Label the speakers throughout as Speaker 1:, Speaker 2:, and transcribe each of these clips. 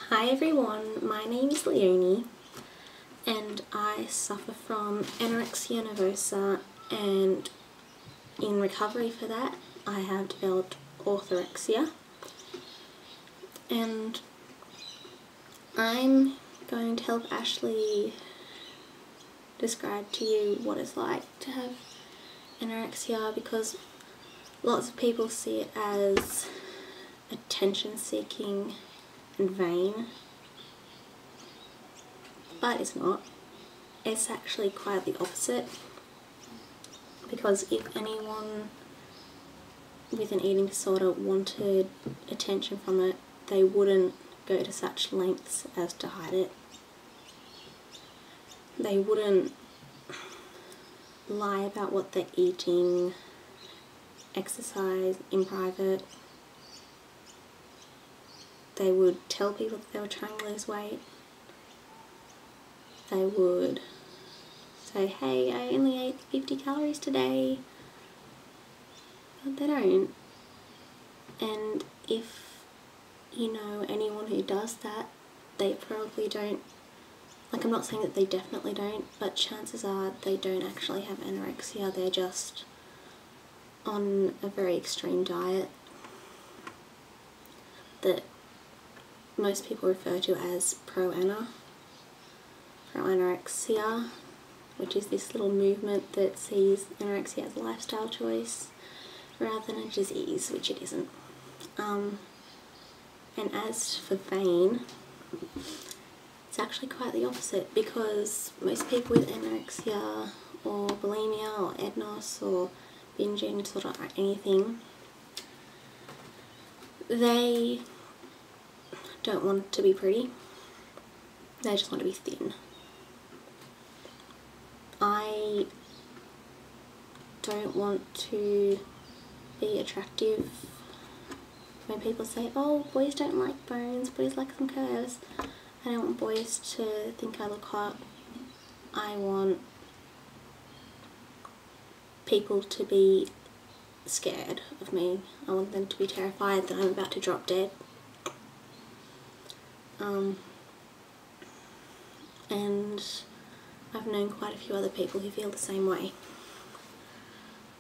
Speaker 1: Hi everyone, my name is Leonie and I suffer from anorexia nervosa, and in recovery for that I have developed orthorexia, and I'm going to help Ashley describe to you what it's like to have anorexia, because lots of people see it as attention seeking and vain, but it's not. It's actually quite the opposite, because if anyone with an eating disorder wanted attention from it, they wouldn't go to such lengths as to hide it. They wouldn't lie about what they're eating, exercise in private. They would tell people that they were trying to lose weight. They would say, hey, I only ate 50 calories today. But they don't. And if you know anyone who does that, they probably don't. Like, I'm not saying that they definitely don't, but chances are they don't actually have anorexia. They're just on a very extreme diet that most people refer to as pro-anorexia, which is this little movement that sees anorexia as a lifestyle choice rather than a disease, which it isn't. And as for vain, it's actually quite the opposite, because most people with anorexia or bulimia or EDNOS or binge eating disorder or anything, they don't want to be pretty, they just want to be thin. I don't want to be attractive. When people say, oh, boys don't like bones, boys like some curves, I don't want boys to think I look hot. I want people to be scared of me. I want them to be terrified that I'm about to drop dead. And I've known quite a few other people who feel the same way.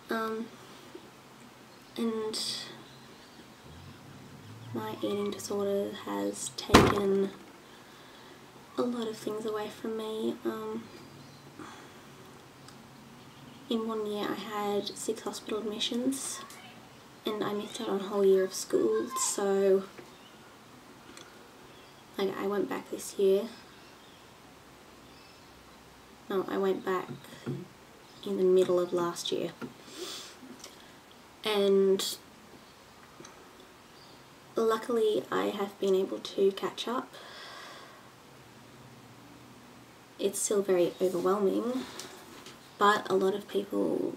Speaker 1: And my eating disorder has taken a lot of things away from me. In 1 year I had 6 hospital admissions, and I missed out on a whole year of school, so like, I went back this year. No, I went back in the middle of last year, and luckily I have been able to catch up. It's still very overwhelming, but a lot of people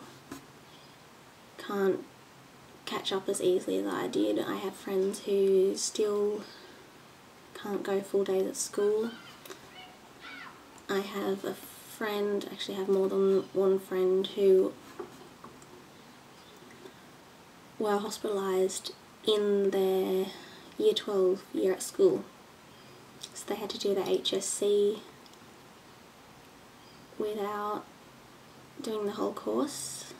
Speaker 1: can't catch up as easily as I did. I have friends who still can't go full days at school. I have a friend, actually I have more than one friend, who were hospitalised in their year 12 year at school. So they had to do the HSC without doing the whole course.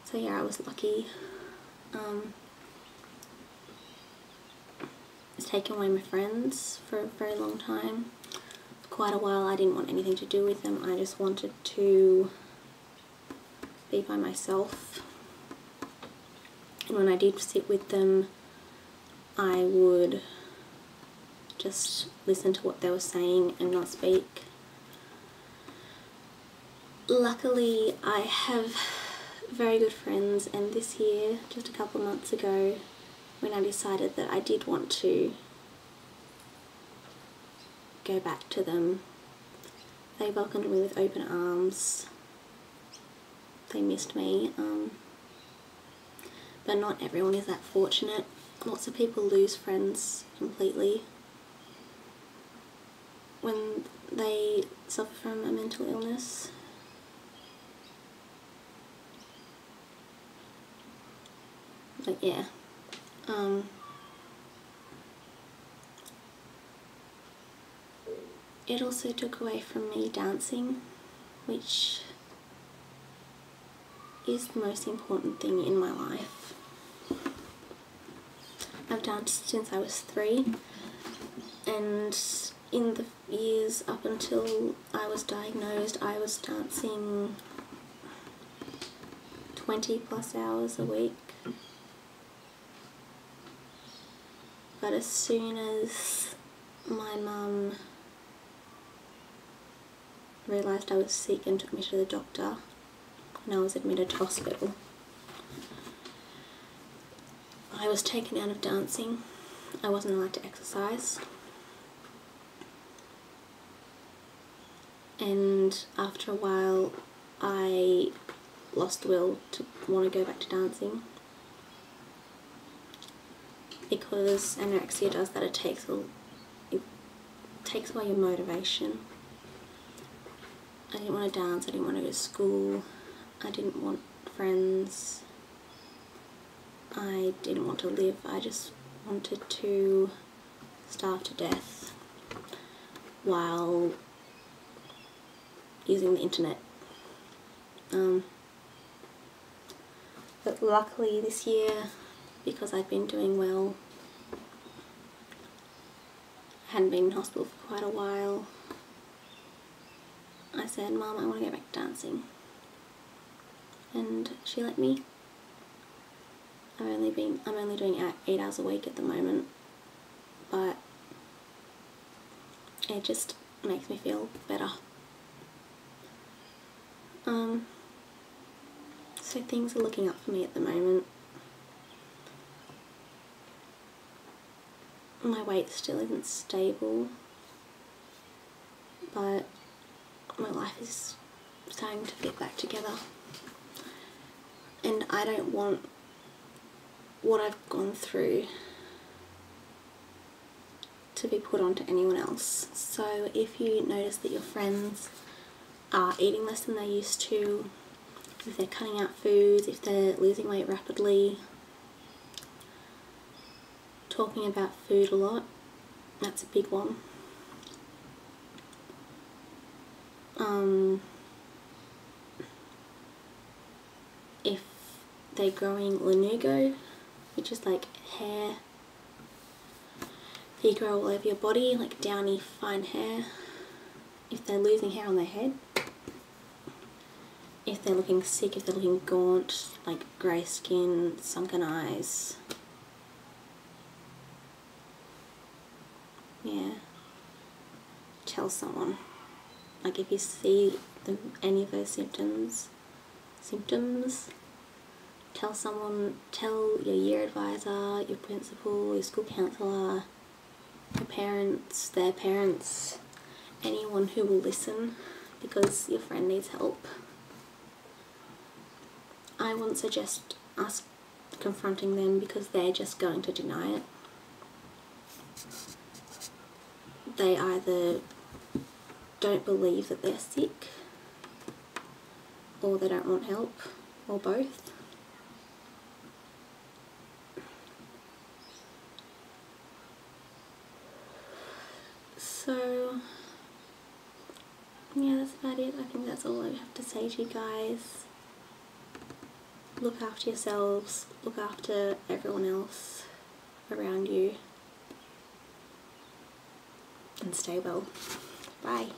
Speaker 1: So yeah, I was lucky. It's taken away my friends for a very long time. For quite a while I didn't want anything to do with them. I just wanted to be by myself. And when I did sit with them, I would just listen to what they were saying and not speak. Luckily, I have very good friends, and this year, just a couple of months ago, when I decided that I did want to go back to them, they welcomed me with open arms. They missed me, but not everyone is that fortunate. Lots of people lose friends completely when they suffer from a mental illness. But yeah, it also took away from me dancing, which is the most important thing in my life. I've danced since I was 3, and in the years up until I was diagnosed, I was dancing 20 plus hours a week. But as soon as my mum realised I was sick and took me to the doctor, and I was admitted to hospital, I was taken out of dancing. I wasn't allowed to exercise. And after a while, I lost the will to want to go back to dancing, because anorexia does that. It takes away your motivation. I didn't want to dance, I didn't want to go to school, I didn't want friends, I didn't want to live, I just wanted to starve to death while using the internet. But luckily this year, because I'd been doing well, I hadn't been in hospital for quite a while, I said, "Mum, I want to go back to dancing." And she let me. I'm only doing 8 hours a week at the moment, but it just makes me feel better. So things are looking up for me at the moment. My weight still isn't stable, but my life is starting to fit back together. And I don't want what I've gone through to be put onto anyone else. So if you notice that your friends are eating less than they used to, if they're cutting out foods, if they're losing weight rapidly, talking about food a lot, that's a big one. If they're growing lanugo, which is like hair that you grow all over your body, like downy fine hair, if they're losing hair on their head, if they're looking sick, if they're looking gaunt, like grey skin, sunken eyes, yeah, tell someone. Like if you see any of those symptoms, tell someone, tell your year advisor, your principal, your school counsellor, your parents, their parents, anyone who will listen, because your friend needs help. I wouldn't suggest us confronting them, because they're just going to deny it. They either don't believe that they're sick, or they don't want help, or both. So yeah, that's about it. I think that's all I have to say to you guys. Look after yourselves, look after everyone else around you, and stay well. Bye.